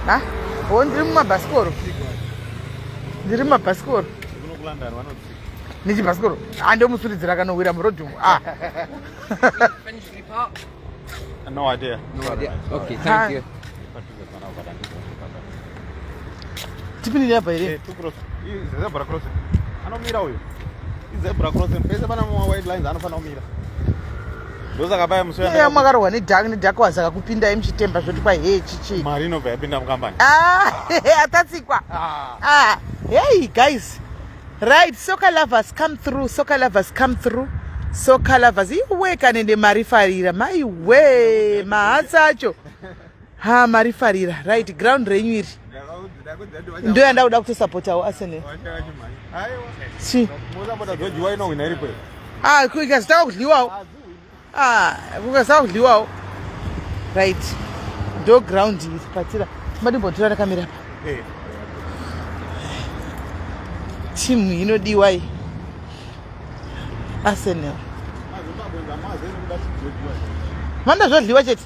Ha? Oh, ndiri mumabhasikoro. Ndiri mumabhasikoro. Nechibhasikoro. Ndomusuridzira kanowira murodhi umu. No idea. Okay, thank you. Tipinira apa here? Zebra crossing. Anomira uyu. Zebra crossing. Pese pana white lines anofana kumira. Ndozakabaya muswe. Yeah, makarowa nedhaka wasaka kupinda muchitemba zvoti kwa hey chichi. Mari inobva yapinda mukambani. Atatsikwa. Hey guys. Right, soccer lovers come through. Soccer lovers come through. Soccer lovers. Iwe kanende mari farira. Mai we mahatsa acho. Ha mari farira. Right, ground renyu iri. Ndo yanda uda kutosupporta Arsenal. Si. Kukazitaka kudliwawo. Kukazitaka kudliwawo. Right. Ndo ground iri patira. Madimbotora nakamira apa. Timu inodiwa iyi. Arsenal. Manda zvodliwa chete.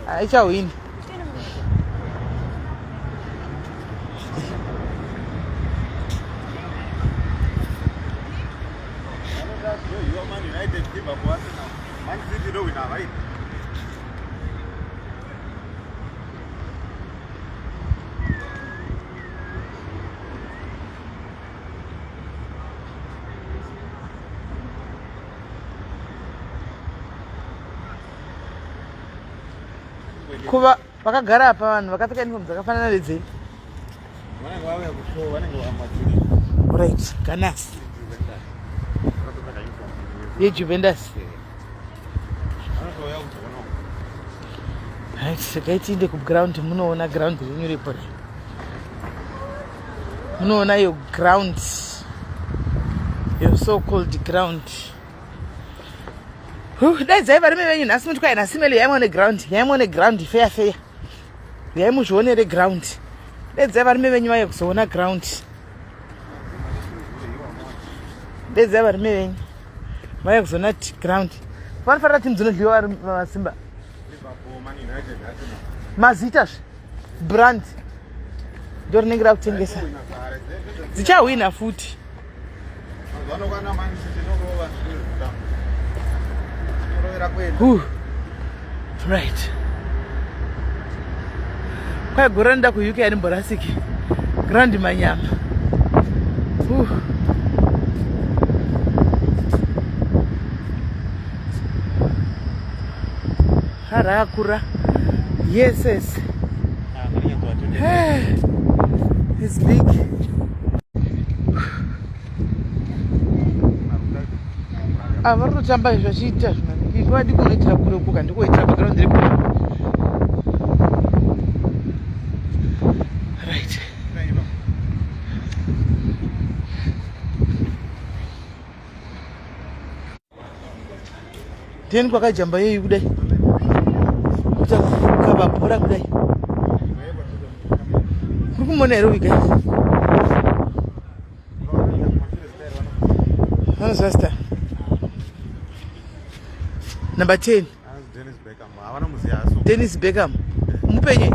Aichawini. Kuva vakagara apa vanhu vakapfeka uniform dzakafanana nedzei. Right, Ganas. Juventus. Right, sakaitiinde kuground munoona ground renyu ripo. Munoona yo ground. Your so-called ground. Daidzai vari venyu nhasi mutwai nhasi meli yaimone ground. Yaimone ground fair. Yaimuzvionere ground. Daidzai vari venyu vaya kuzoona ground. Daidzai vari venyu vaya kuzoona ground. Vanofanira timu dzinodliwa vari masimba. Mazita brand. Ndorinengera kutengesa. Dzichawina futi. Right. Kwa goranda ku UK ari mborasiki. Grand manyama. Harakura. Yes. It's big. Avarotamba zvachita zvimani. Kwadi kunoitira kure kuka ndikoitira background ripo. Right. Then kwakajamba yeyu kudai. Kuta kukaba bhora kudai. Kurikumona here guys. Anozasta. Number 10. Dennis Beckham. Mupenye.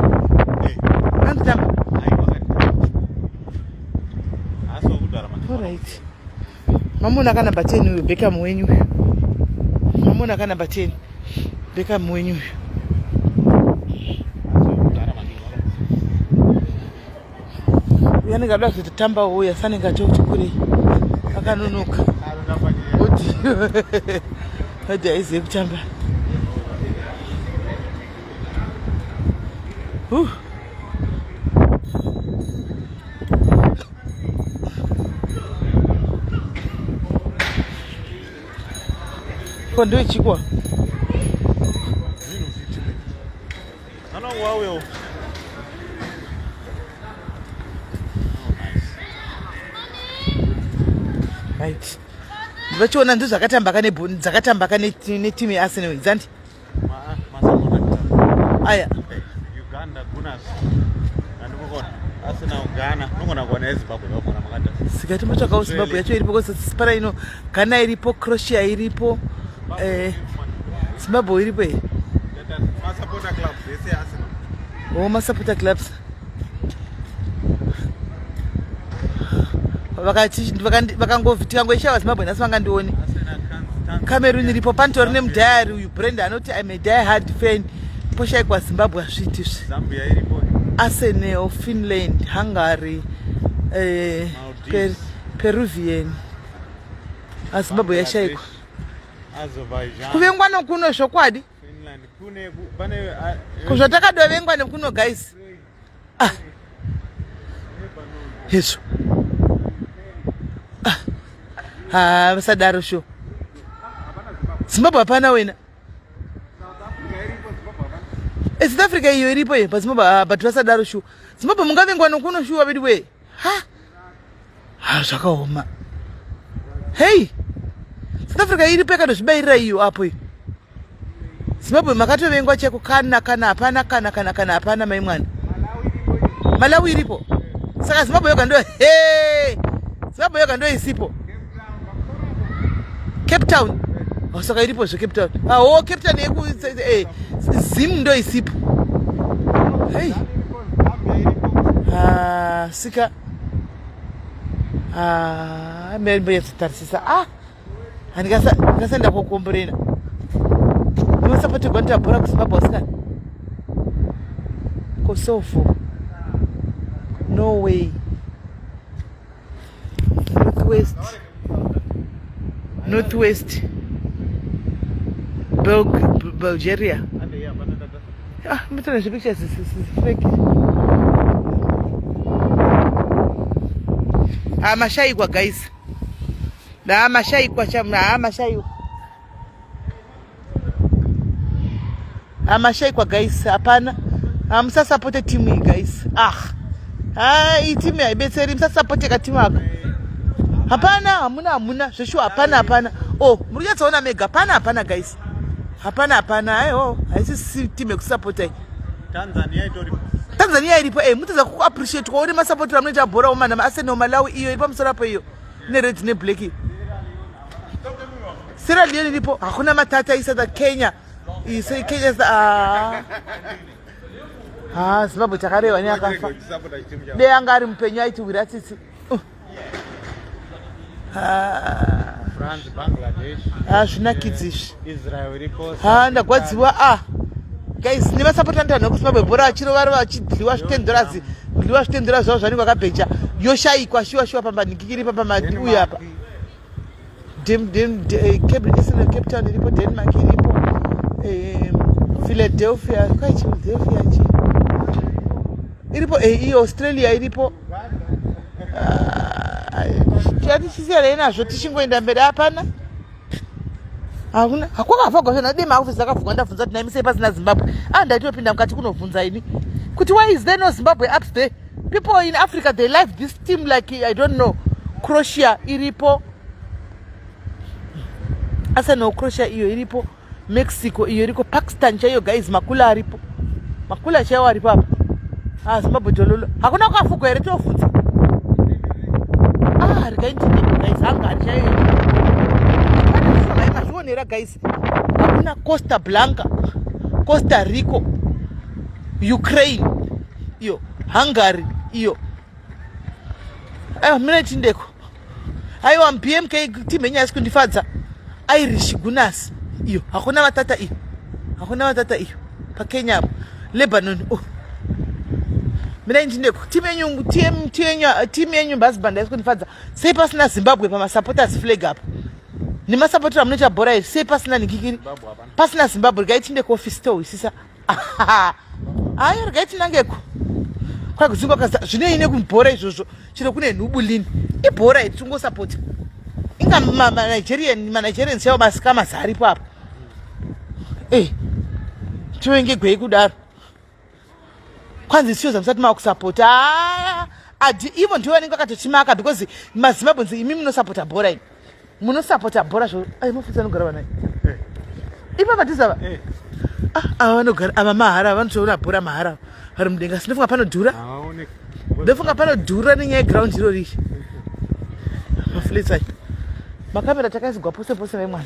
Antama. Alright. Mamona kana number 10 uyu Beckham wenyu. Mamona kana number 10. Beckham wenyu. Yani kabla kutamba uya sana ngatoka kule. Akanonoka. Hadi aize kutamba. Kondo chikwa. Ana wawe. Right. Vachiona ndizo dzakatamba kane timu yeArsenal dzandi. Aya. Uganda Gunners. Andikukona. Arsenal Ghana. Nongona kuona Zimbabwe vakona makanda. Sikati mutsvakawo Zimbabwe yacho iripo kwa sipara ino. Ghana iripo, Croatia iripo. Zimbabwe iripo here. Masupporter clubs they say Arsenal. Oh, masupporter clubs. Vakangovitika Zimbabwe nhasi vangandioni. Cameroon iripo pantori nemudhayari uyu Brenda anoti I'm a die hard fan. Poshaikwa Zimbabwe asviti. Zambia iripo. Arsenal, Finland, Hungary, Peruvian. Zimbabwe yashaikwa. Azerbaijan. Kuvengwa nokuno zvokwadi. Finland kune pane kuzvatakadovengwa nekuno guys. Yesu. Vasadaro sho. Zimbabwe hapana wena. South Africa iyo iripo ye paZimbabwe but vasadaro sho. Zimbabwe mungavengwa nokuno shuwa vedi we. Zvakaoma. Hey. South Africa iripo yakadozvibairira iyo apo iyo. Zimbabwe makatovengwa cheko kana hapana mai mwana. Malawi iripo. Saka Zimbabwe yoga ndo Zimbabwe yoga ndo isipo. Cape Town. Saka iripo zvo Cape Town. Cape Town yeku Zim ndo isipo. Hey. Sika. Mbembe yatarisisa. Ndikasenda kokomborena. Ndosapoti gwanta bora kuZimbabwe sikani. Kosovo. Norway. Northwest. Bulgaria. I'm telling you, pictures is fake. Amashaikwa guys. Na amashaikwa chamna amashaikwa. Amashaikwa guys hapana. Amsa support team hii guys. Hii team haibetseri msa support ka team aka. Hapana hamuna shoshu hapana. Muri yatsaona mega hapana guys. Hapana haisi team yekusupport hii. Tanzania iripo mutaza ku appreciate kwa uri ma support amnoita bora omana ma Arsenal Malawi iyo iripo msarapo iyo. Ne red ne black. Sierra Leone iripo hakuna matata isa Kenya. Kenya Zimbabwe chakarewa nyakafa. De angari mpenyu aiti wiratsitsi. France, Bangladesh. Zvinakidzi. Israel iripo. Ndagwadziwa guys, niva support ndano kuZimbabwe bora achiro vari vachidliwa $10 zvavo zvanenge vakabheja. Yoshaikwa shuwa pamba nikikiri pamba madi uya apa. Cape Town iripo, Denmark iripo. Philadelphia iripo Australia iripo. Tichisiya nazvo tichingoenda mberi hapana. Hakwakafa kwazvo dema office akavhunga ndabvunza kuti naimise pasina Zimbabwe. Ndaitopinda mukati kunobvunza ini. Kuti why is there no Zimbabwe up there? People in Africa they like this team like I don't know. Croatia iripo. Arsenal Croatia iyo iripo. Mexico iyo iripo. Pakistan chaiyo guys makula aripo. Makula chaiyo aripo hapa. Zimbabwe jololo. Hakuna kwafuko here tofudza. Rikaitinde guys hanga chaiyo. Mazvionera guys. Hakuna Costa Blanca, Costa Rica, Ukraine iyo, Hungary iyo. Mina chindeko. Aiwa PMK team yenye asikundifadza. Irish Gunners iyo. Hakuna matata iyo. Pa Kenya, Lebanon. Mina chindeko. Team yenyu basibanda asikundifadza. Sei pasina Zimbabwe pa supporters flag up. Nima supporter amnoita bora sei pasina nikikiri. Pasina Zimbabwe gaitindeko office to isisa. Gaitinangeko. Kwa kuzinga kaza zvine ine kumbora izvozvo. Chiro kune nhubulini. Ibhora itungo support. Inga Nigerians chaiwo masikama zaripo apa. Tiwenge gwei kudaro. Kwanzi sio zamsati makusapota. Even ndiwo anenge akatochimaka because maZimbabwe imi munosapota bhora ini. Munosapota bhora zvo. Mufudza nogara vanai. Ipa patizava. Vanogara ava mahara vanotoona bhora mahara. Vari mudenga sinofunga panodhura. Ndofunga panodhura nenyaya yeground iro rishi. Maflits ai. Makamera takaiswa pose vai mwana.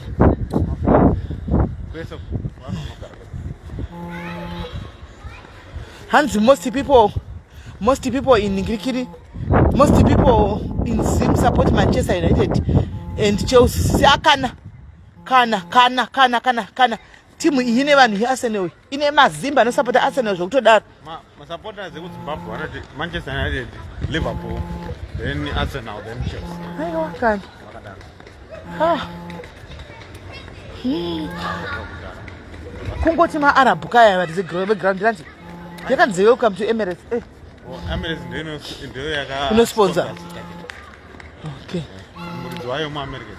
Hands most people in Ngirikiri, most people in Zim support Manchester United and Chelsea. Kana. Team ine vanhu Arsenal. Ine mazimba no support Arsenal zvokutodaro. Ma supporters ekuZimbabwe vanoti Manchester United, Liverpool, then Arsenal, then Chelsea. Aiwa kana. Vakadaro. Kungoti maArabhu kaya vari veground ranti. Yakanzi welcome to Emirates. Emirates ndio yaka Kuno sponsor. Okay. Muridzi wayo muAmerica.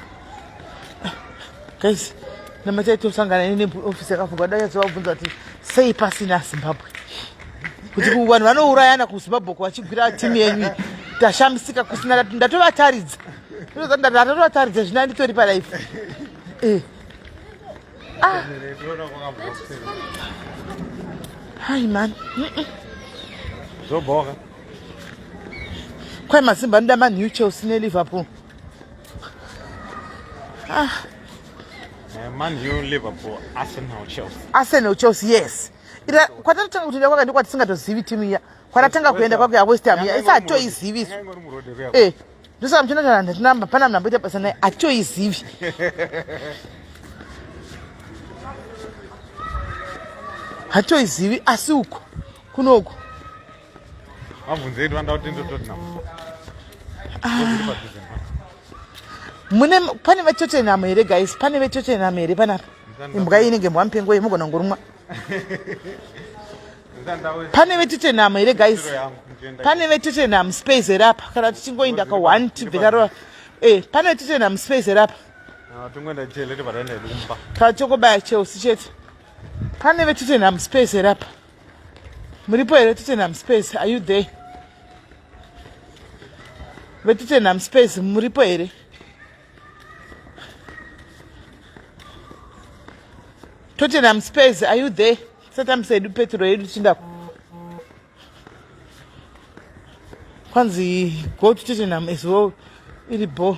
Guys, namataito sangana ine office yakavhurwa dayazovabvunza kuti sei pasina Zimbabwe. Kuti vanhu vanourayana kuZimbabwe vachigwira timu yenyu. Tashamisika kusina ndatovataridzwa. Ndatovataridzwa zvina nditori palife. Hi man. Zvoboka. Kwai Masimba anoda Man U, Chelsea neLiverpool. Man U, Liverpool, Arsenal, Chelsea, yes. Ira kwatatanga kuti kwaka ndiko tisingazivi timu iya. Kwatatanga kuenda kwako ya West Ham iya. Isa atoizivi isu. Ndosa mchina namba pana mnamboita pasa naye atoizivi. Hatoizivi asi uko kunoko. Mabvunze edu anda kutendo Tottenham. Mune pane veTottenham here guys, pane veTottenham here panapa. Imbwa inenge mwampengo yemugona ngorumwa. Pane veTottenham here guys. Pane veTottenham space here apa kana tichingoinda ka 1 tibvekaro. Pane veTottenham space here apa. Tungwenda chele tibadaenda kumba. Ka chokobaya Chelsea chete. Pane veTottenham space here apa. Muripo here Tottenham space, are you there? VeTottenham space muripo here? Tottenham space, are you there? Sometimes I do Petro yedu chinda. Kwanzi go to Tottenham as well. Iri bo.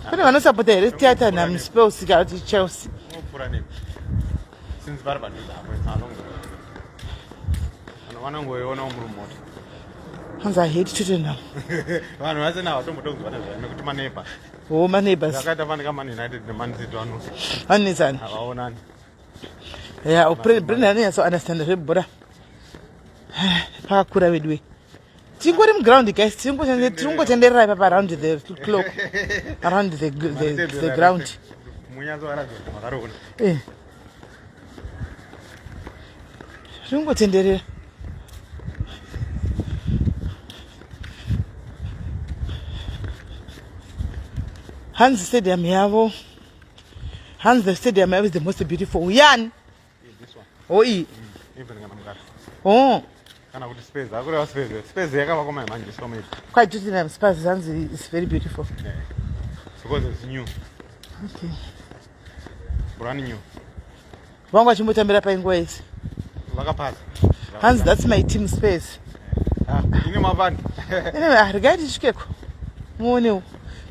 Pane vanosapota here Tottenham space kana Chelsea. Since Barbara is vanongoiona murumoto. Hanzi I hate Tottenham. Vanhu vase nawo tombotongwa nekuti maneighbors. Oh, my neighbors. Zvakaita fani kama Man United neMan City Vanesani. havaonani. Yeah, Brendan so understand zvebhora. Pakakura vedu we. Tingori muground guys, tingotenderera ipa around the clock. Around the ground. Munyazowaradza kuti makarona. Tingotenderera. Hans Stadium yavo. Hans the Stadium yavo is the most beautiful. Uyan. This one. Oh, Even kana mukati. Oh. Kana kuti space, akureva space. Space yakavakwa manje so many. Quite Tottenham space Hans is very beautiful. Yeah. Because it's new. Okay. Brand new. Vangu vachimotambira painguva yese. Vakapasa. Hans, that's my team space. Ine mavani. Anyway, regai tisvikeko. Muonewo.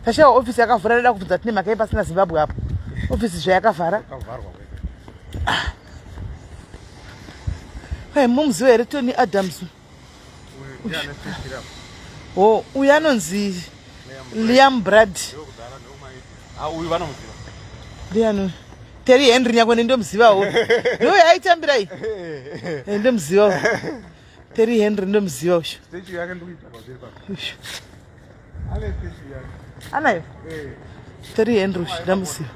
Tashawa office yakavhara reda kubvunza tine mhaka yepasina Zimbabwe apo. Office zvayakavhara. Yakavharwa. Hey, mumuziva here Tony Adams. Oh, uyu anonzi Liam Brad. Uyu vanomuziva. Ndiani? Terry Henry nyangwe ndomuzivawo. Ndiye aitambira iyi. Ndomuzivawo. Terry Henry ndomuzivawo. Stage yake ndokuita kwaziri pa. Ale stage yake. Anayo? Terry Henry ndomuziva.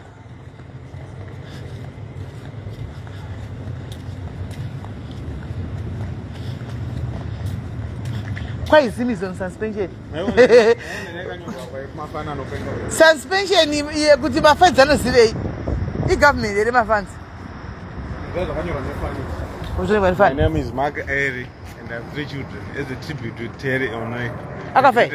Quite is on suspension. Suspension kuti mafans anozivei. Government ere mafans. My name is Mark Airy and I have 3 children as a tribute to Terry Onoi. Akafe.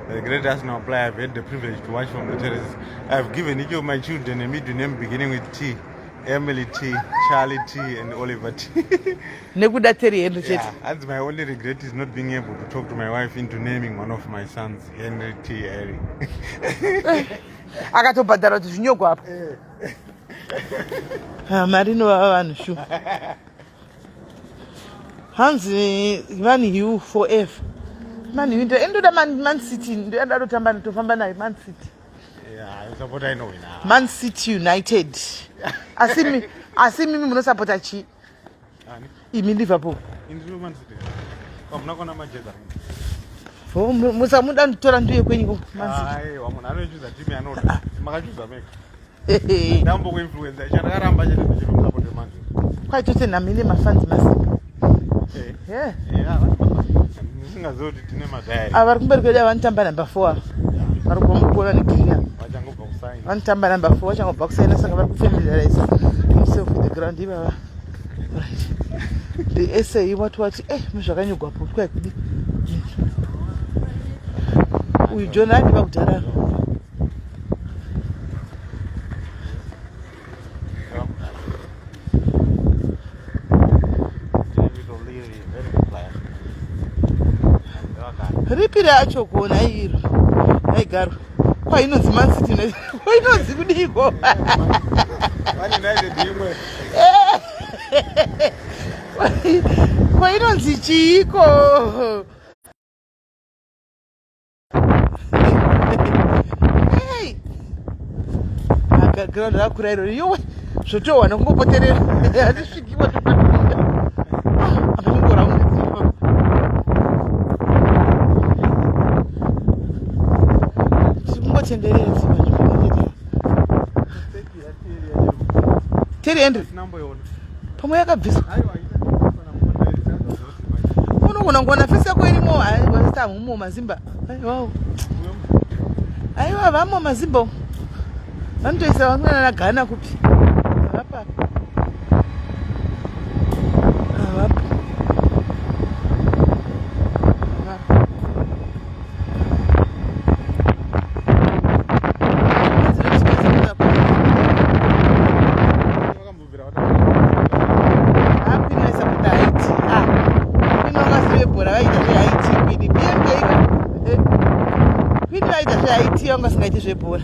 The great Arsenal player. I've had the privilege to watch from the terraces. I've given each of my children a middle name beginning with T. Emily T, Charlie T, and Oliver T. Nekuda Terry Henry chete. Yeah, that's my only regret is not being able to talk to my wife into naming one of my sons Henry T. Airy. Akatobhadhara kuti zvinyogo apo. Marino vava vanhu shu. hanzi Man U forever. Man U ndoda Man City ndoda kutamba tofamba naye Man City. Yeah, I support I know now. Man City United. Asi mimi munosapota chi? Ani? Imi Liverpool. Indiro Man City. Kamuna kona majeza. Musamuda ndotora ndiye kwenyu Man City. Ai, wamuna anochuza timu yanoda. Makachuza meka. Ndambo ku influencer chanakaramba chete ndichiro musapote Man City. Kwa chose namine mafans masipo. Yeah. Yeah. Musingazoti tine madai. Avari kumberi kwedu vanotamba number 4. Vari kumukona negiria. Vachangobva kusaina. Vanotamba number 4 vachangobva kusaina saka vari kufamiliarize himself with the ground ivava. Right. The essay what muzvakanyogwapo kwai kudi. Uyu John adiva kudhara. Ripi racho kuona iro aigaro kwainonzi Man City kwainonzi kudiko kwainonzi chiiko akaground rakura iro yowe zvotowana kungopoterera hatisvikiwa topapinda apatingoraundi Teri Henry pamwe yakabviswa unogona kuona fesi yako irimo haimo mazimba aiwa vamo mazimba vanotoisa vamwana nagana kupi avapa vasingaiti zvebhora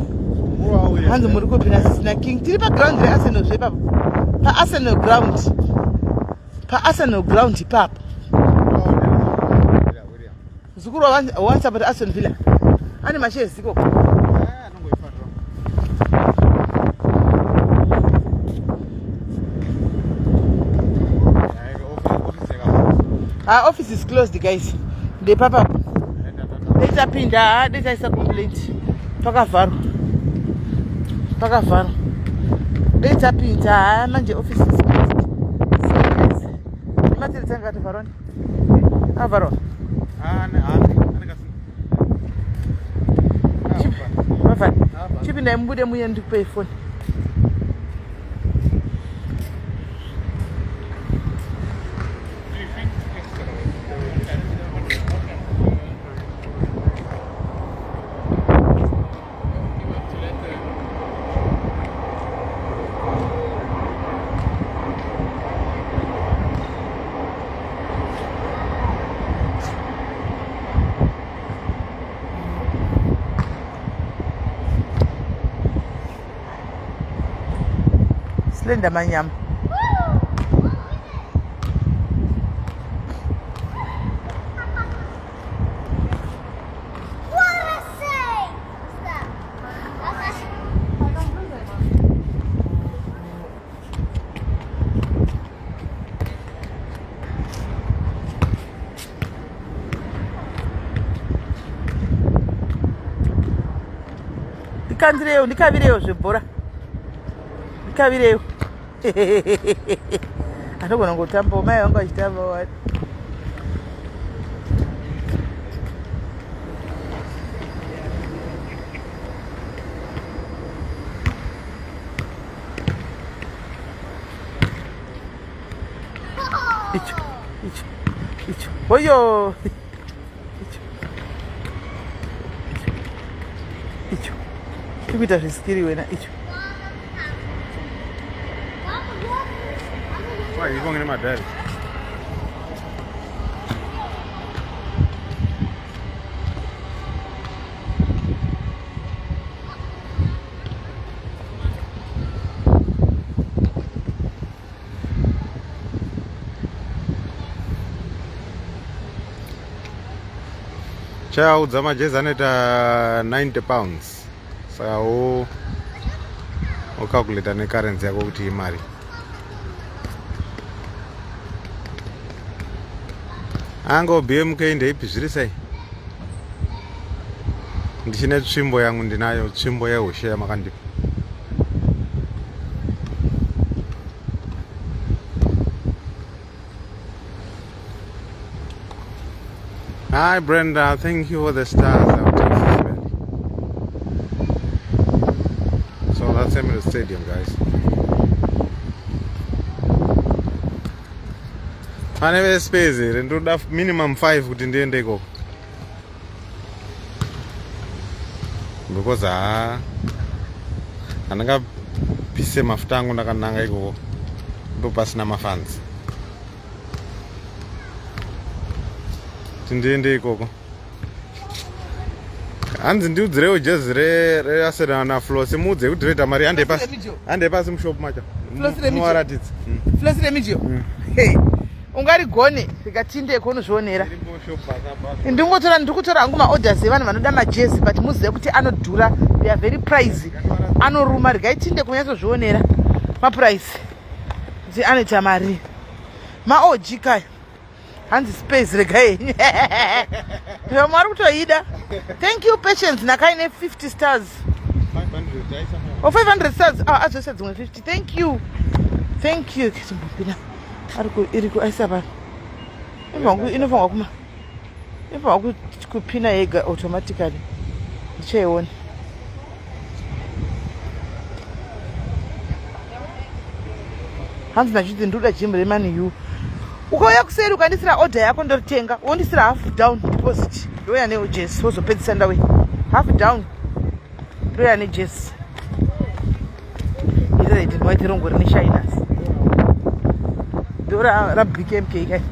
hanzi muri kupinda sisina king tiri paground rearsenal zvepapo paarsenal ground ipapo zukuru wansapota Aston Villa ane masheziko office is closed guys ndepapapo detapinda detaisa complaint pakavharwa detapinda manje office is closed matiri tanga tovharwa avharwa chipindai mubude muye ndikupei foni Slender manyama ndikandireyo ndikavireyo zvebhora ndikavireyo anogona ngotamba mai vangu vachitamba wani icho oyo icho tikuita zvisikiri wena icho You're going to my daddy. chaudza majezi anoita 90 pounds saka ocalculata necurrency yako kuti imari. Ango BMK ndeipi zviri sei? Ndichine tsvimbo yangu ndinayo, tsvimbo yeushe yamakandipa. Hi Brenda, thank you for the stars out of Tasvika. So that's Emirates Stadium, guys. Anyway, space here, ndoda minimum 5 kuti ndiende ikoko. Because ananga pise mafuta angu ndakananga ikoko. Ndo pasina mafans. Tindiende ikoko. Hanzi ndiudzirewo jezi reArsenal na Flo simudze kuti reta mari ande pasi mushop macha. Muwaratidze. Flo remijio. Hey. Ungarigone rikatinde konozvionera. Ndikutora hangu maorders evanhu vanoda majezi but muzive kuti anodhura, they are very pricey. Anoruma rikaitinde kunyatsozvionera maprice. Kuti anoita mari. Maoji kai. Hanzi space regai. Mwari kutoida. Thank you Patience nakaine 50 stars. 500 Oh 500 stars. Ah azose dzimwe 50. Thank you. Thank you. Iriku aisaba. Inofanga kupina yega automatically. Ndichaiona. Hanzi nachiti ndoda gym remani you. Ukauya kuseri ukandisira order yako ndoritenga, wondisira half down deposit. Ndoya ne Jess wozopedzisa ndawe. Half down. Ndoya ne Jess. Ire ndinoita rongo rine shiners. Dora BKMK kai.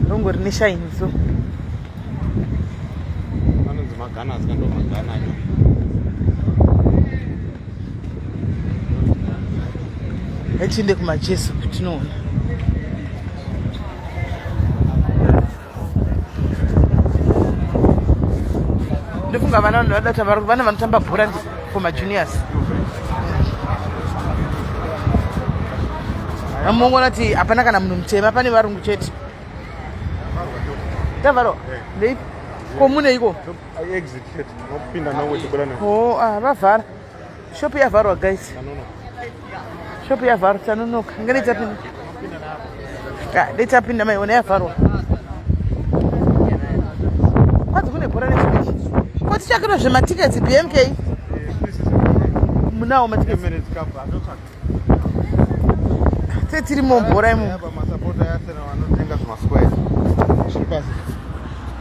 Rongo rine shine so. Anonzi magana asikando magana acho. Echinde kuma Jesu kutinoona. Ndofunga vana vanodata vana vanotamba bhora for my juniors. Amongona ti hapana kana munhu mutema pane varungu chete. Tavaro. Nei. Komune iko. I exit shit. Nopinda nawo chibulana. Oh, vavhara. Shop yavharwa guys. Shop yavharwa tanonoka. Ngani tapinda. Ndetapinda mai ona yavharwa. Kwanzi kune bhora nechimechi. Kwati chakiro zvematiketi BMK. Munawo matiketi. Tiri mubhora imo. Masapota yaArsenal vanotenga zvimasquare. Zviri pasi.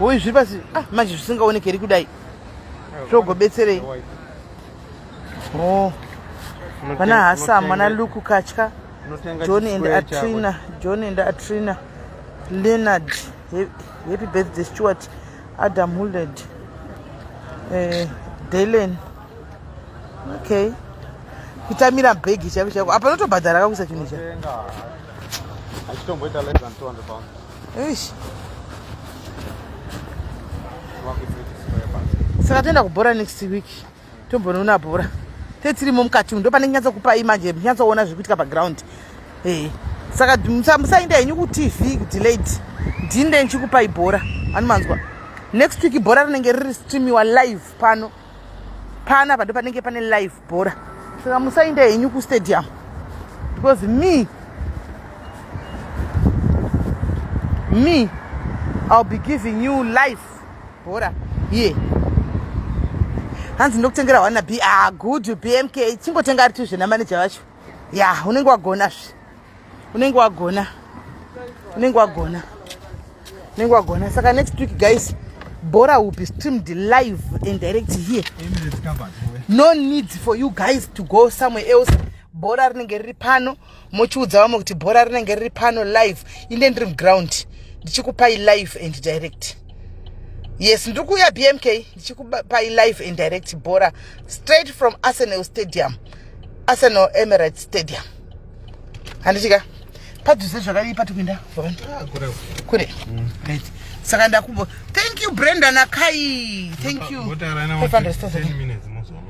Oi zviri pasi. Manje zvisingaonekeri kudai. Zvogobetserei. Oh. Vana Hasa, mana Luku Kachka. John and Atrina. Leonard. Happy birthday Stuart. Adam Hulled. Dylan. Okay. Kutamira bhegi chako chako. Apa notobhadhara kakuisa chinhu cha. Achitomboita less than 200 pounds. Eish. Saka toenda kubhora next week. Tombonoona bhora. Tetiri mukati ndo pane nyatsokupa imanje, nyatsoona zvikuitika paground. Saka musaenda henyu ku TV delayed. Ndinde nchikupa ibhora. Anomanzwa. Next week bhora rinenge riri streamiwa live pano. Pana pando panenge pane live bhora. Saka musaenda henyu ku stadium. Because me I'll be giving you live bhora. Yeah. Hanzi ndokutengera wana good BMK chingotenga ari tuzve na manager wacho. Yeah, unenge wagona zve. Unenge wagona. Saka next week guys, bhora will be streamed live and direct here. No need for you guys to go somewhere else. Bhora rinenge riri pano, mochiudza vamwe kuti bhora rinenge riri pano live in the dream ground. Ndichikupai live and direct. Yes, ndikuya BMK ndichikupai live and direct bhora straight from Arsenal Stadium. Arsenal Emirates Stadium. Handichika. padhuze zvakaipa topinda kure right saka ndakumbo thank you Brenda nakai thank you 10 minutes mozolo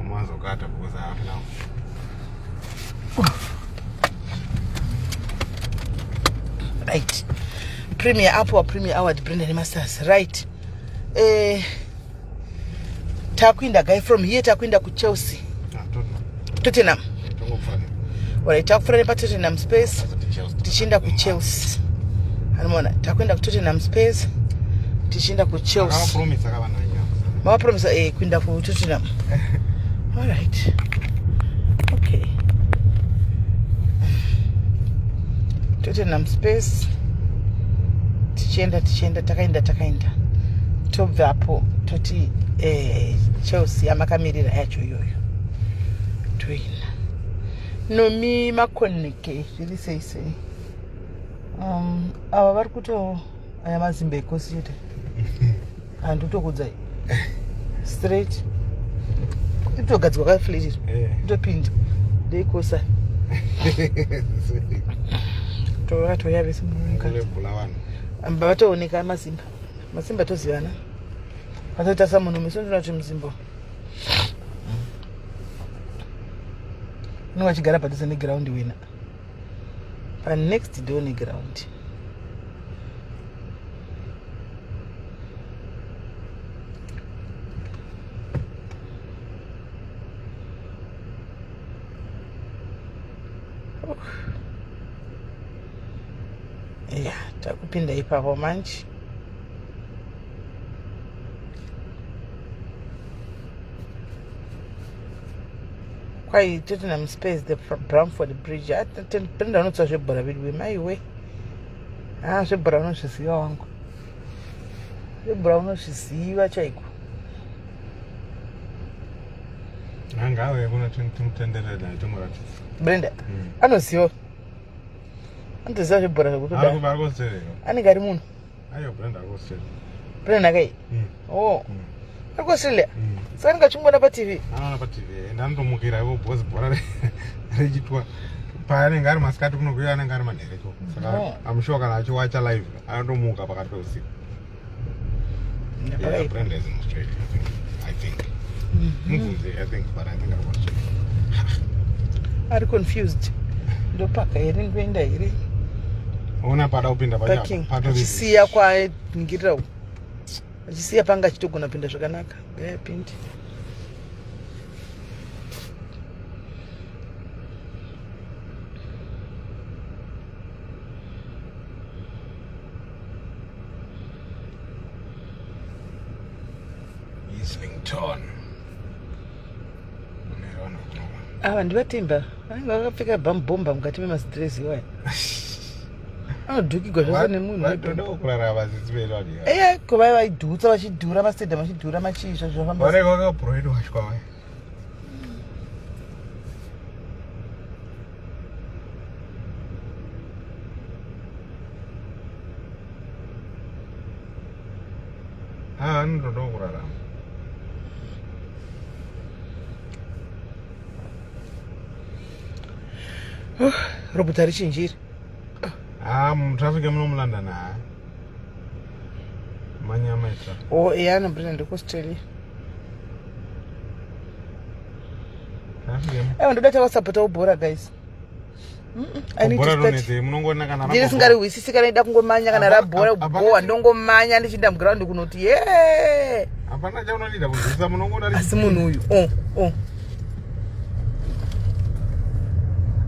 mazokata because I have now right premier apo premier award Brenda Masters right takuinda guy from here takuinda ku Chelsea Tottenham alright takufura nepa Tottenham space tichienda ku Chelsea anoona takuenda ku Tottenham space tichienda ku Chelsea mama promise kuinda ku Tottenham alright okay Tottenham space tichienda takaenda tobva apo toti Chelsea amakamirira yacho iyoyo toina nomi makoneke zviri sei ava vari kuto aya mazimbe ekosi yote handitokudzai straight itogadzwa kafletiri itopinda ndeikosa toyavese amba vatooneka masimba tozivana vatotasa munhu mesondona kuti muzimbo unenge achigara padhuze neground wina panext door neground ya takupinda ipapo manje kwai Tottenham space the Bramford bridge atenda unotsva zvebhora vidwe maiwe zvebhora unozviziva wangu zvebhora unozviziva chaiko angave kuna timutenderera tumuratidza Brenda anoziva anoziva zvebhora zvekutoda anenge ari munhu ayo Brenda arikuaustralia Brenda kai arikuaustralia saka ndingachingona patv ndandomukira ivo bhozi bhora richitwa paanenge ari masikati kunokuiva anenge ari manherecho saka amushuwa kana achiwacha live anotomuka pakati peusiku Brenda is in Australia I think mubvunze I think but I think ari kuaustralia ari confused ndopaka here ndoenda here ona pada kupinda achisiya kwainingirira achisiya panga achitogona pinda zvakanaka ngayapindi Islington ava ndivatemba vanenge vakapfeka bhambomba mukati memastress iwaya anodhukigwa zvose nemunhueya kovai vaidhutsa vachidhura mastedham vachidhura machisva zvafambavakaproidwashkwavai anotodawo kurarama robota richinjiri mutraffic muno mulondon manyama etraffic anobrina ndekuaustralia aiwa ndoda takasapota ubhora guys ndiri singarihwisisi kana ida kungomanya kana rabhora goa ndongomanya ndichiinda muground kunoti ye hapana chaunodida kunzwisa munongoda asi munhu uyu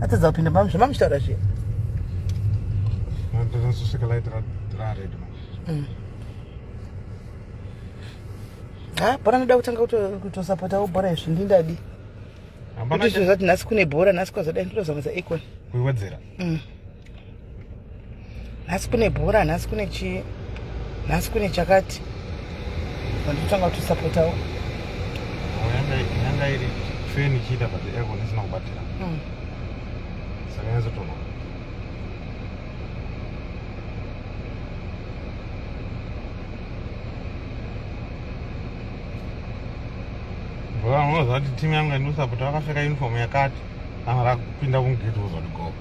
atadza kupinda mamuchitaura zviya ndosvika light rared bhora ndoda kutanga kutosapota ubhora izvi ndindadi kuti zvozvati nhasi kune bhora nhasi kwazodai ndotozamisa econ kuiwedzera nhasi kune bhora nhasi kune chii nhasi kune chakati vandotanga kutosapotawo yanga iri feni ichiita but econ isina kubatira saka yazotona unoziva kuti timu yangu yandosapota vakapfeka uniform yakati anga rakupinda kumugeti uzoti go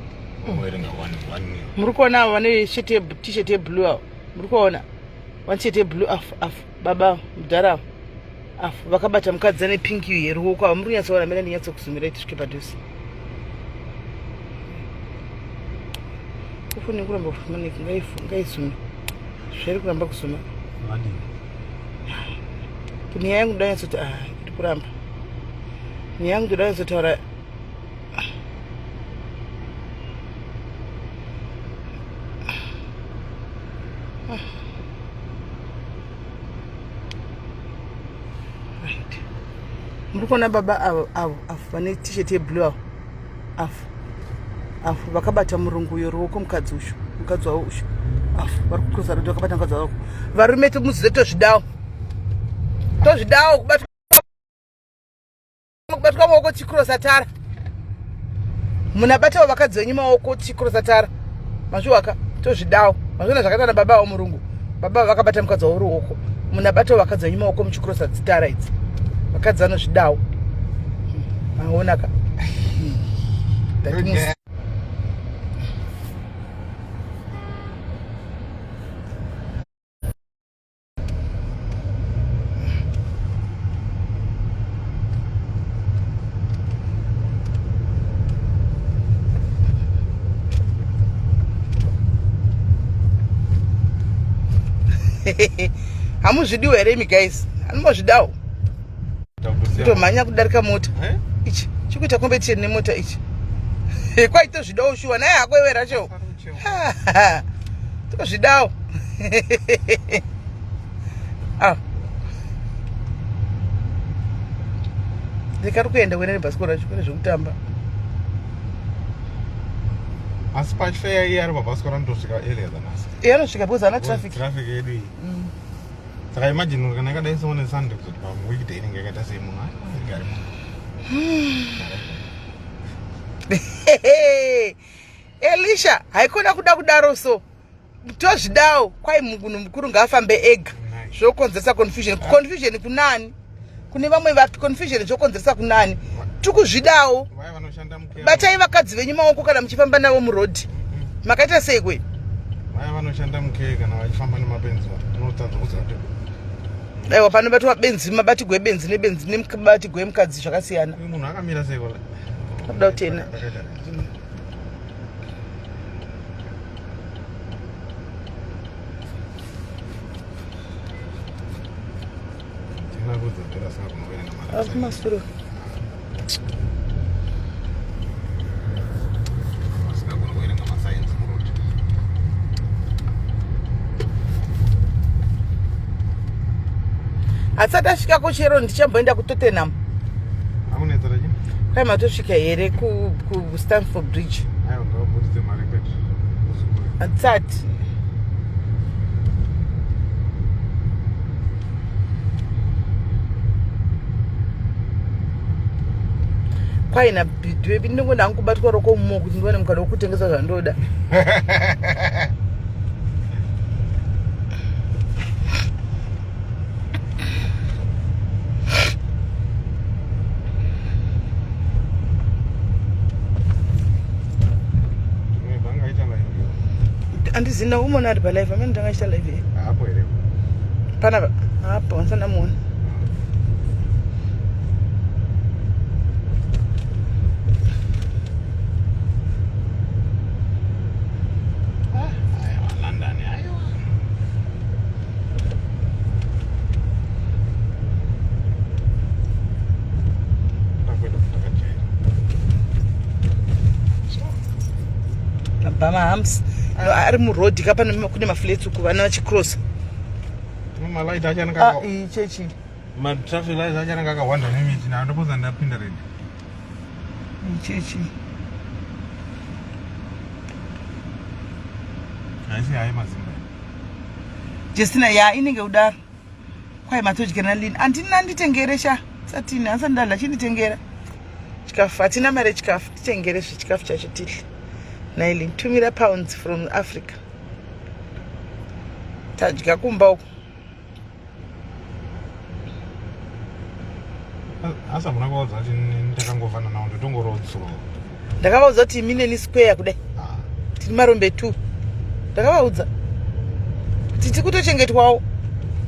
Muri kuona vane t-shirt yeblue awo. Muri kuona one t-shirt yeblue afu baba mudhara afu vakabata mukadzi ane pingi yeruoko avo muri kunyatsoona mene ndinyatsokusumira tisvike padhuze. Kufuni kuramba kufumaniki ngaisume zviri kuramba kusuma nyaya yangu ndanyatsoti iri kuramba nyaya yangu ndanyatsotara muri kuona baba avo vane t-shirt yeblue afu vakabata murungu yoruoko mukadzi wavo ushu afu vari kukurusa roti vakabata mukadzi wavo varume muzive tozvidawo kubatwa maoko chikurosa tara munabatawo vakadzi venyu maoko chikurosa tara mazviwaka tozvidawo mazviona zvakaita nababa avo murungu baba vakabata mukadzi wavo ruoko munabatawo vakadzi venyu maoko muchikurosa dzitara idzi vakadzi vanozvidawo maonaka hamuzvidiwo here imi guys hanomazvidawo kutomhanya kudarika mota ichi chikuita competition nemota ichi kwaitozvidawo shuwa naye hako iwe racho tozvidawo ndikari kuenda kuenda nebhasikoro racho kune zvekutamba asi pachifeya iye ari mabhasikoro anotosvika earlier than us anosvika because ana traffic yedu iyi saka imagine kana yakadai seone sunday kuti paweekday inenge yakaita sei munhu ari Elisha haikona kuda kudaro so tozvidawo kwai munhu mukuru ngaafambe ega zvokonzeresa confusion kunani kune vamwe vapi confusion zvokonzeresa kunani tikuzvidawo batai vakadzi venyu maoko kana muchifamba navo murodhi makaita sei kwe vaya vanoshanda mukei kana vachifamba nemabenzi unotadza kuziva kuti aiwa panobatwa benzi mabatigwe ebenzi nebenzi nemubatigwe emukadzi zvakasiyana munhu akamira sei kola kuda kutena Masuro. Asati asvika kuchero ndichamboenda kuTottenham. Amunetsa rachi? Kai matosvika here ku Stamford Bridge. Aiwa ngavabudise mari petu. Atsati. Kwaina bidwe ndinongona hangu kubatwa roko mumo kuti ndione mukana wokutengesa zvandoda. Andizina umona ari palive amene ndangachita live hapo here pana hapo nsana muona London ayo Bama hams no ari muroad kapana kune maflats uku vana vachicross mama light achana kaka chechi ma traffic lights achana kaka wanda nemiti na ndopoza ndapinda red chechi asi hayi mazimba Justina ya inenge udaro kwai matojikana lini andina nditengeresha satina asandala chinitengera chikafu atina mare chikafu titengere chikafu chacho tili Nailing £2 from Africa. Tajika kumba uko. Asa munakauza kuti ndakangofana nawo nditongorodzwa. Ndakavauza kuti mine ni square kudai. tiri marombe 2 ndakavaudza kuti tiri kutochengetwawo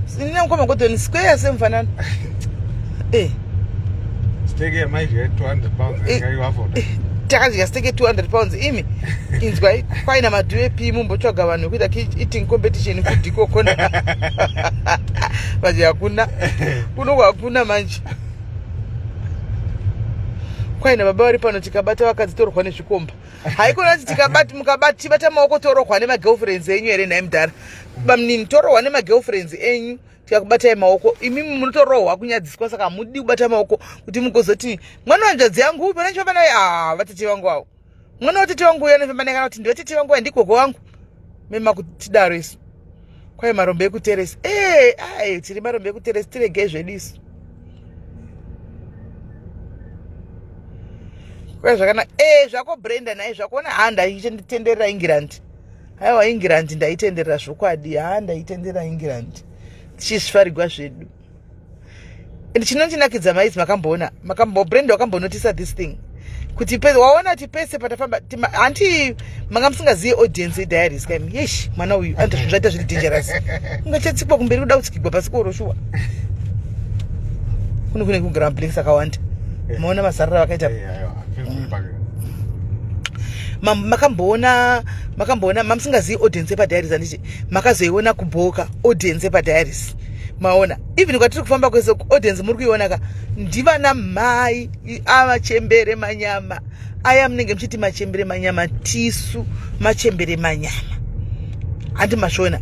sinina mukoma godhoni square semufanana Steke maizha 200 pounds ngaiwafoda. Takadya steke 200 pounds imi inzwai kwaina madhuepi mumbotsvaga vanhu kuita eating competition kudhiko kona manje hakuna kuno hakuna manje kwaina baba vari pano tikabata vakadzi torokwa nezvikomba haikona kuti tibata maoko torokwa nemagirlfriends enyu here nhaye mudhara bamnini torohwa nemagirlfriends enyu tikakubatai maoko imi munotorohwa kunyadziswa saka hamudi kubata maoko kuti mugozoti mwana wanzvadzi yangu upi anachifamba naye vatete vangu avo mwana watete wangu uyo anofamba naye kana kuti ndivatete vangu aya ndigogo wangu mema kuti tidaro isu kwai marombe ekuteresi tiri marombe ekuteresi tiregei zvedisu kwai zvakanaka zvako brenda naye zvakuona ndaitenderera England aiwa England ndaitenderera zvokwadi ndaitenderera England tichizvifarigwa zvedu and chinondinakidza maizi brenda wakambonotisa this thing kuti waona kuti pese patafamba hanti manga musingazive audience diaries kaimi yeshi mwana uyu zvaita zviri dangerous ungachatsikwa kumberi kuda kutsikigwa pasi koroshuwa kuno kune kugara mablinks akawanda maona mazarira vakaita makamboona mamusingazivi audience padiaries handiti makazoiona kubhoka audience padiaries maona even kwatiri kufamba kwese audience muri kuiona ka ndivana mhai amachembere manyama aya munenge muchiti machembere manyama tisu machembere manyama handi mashona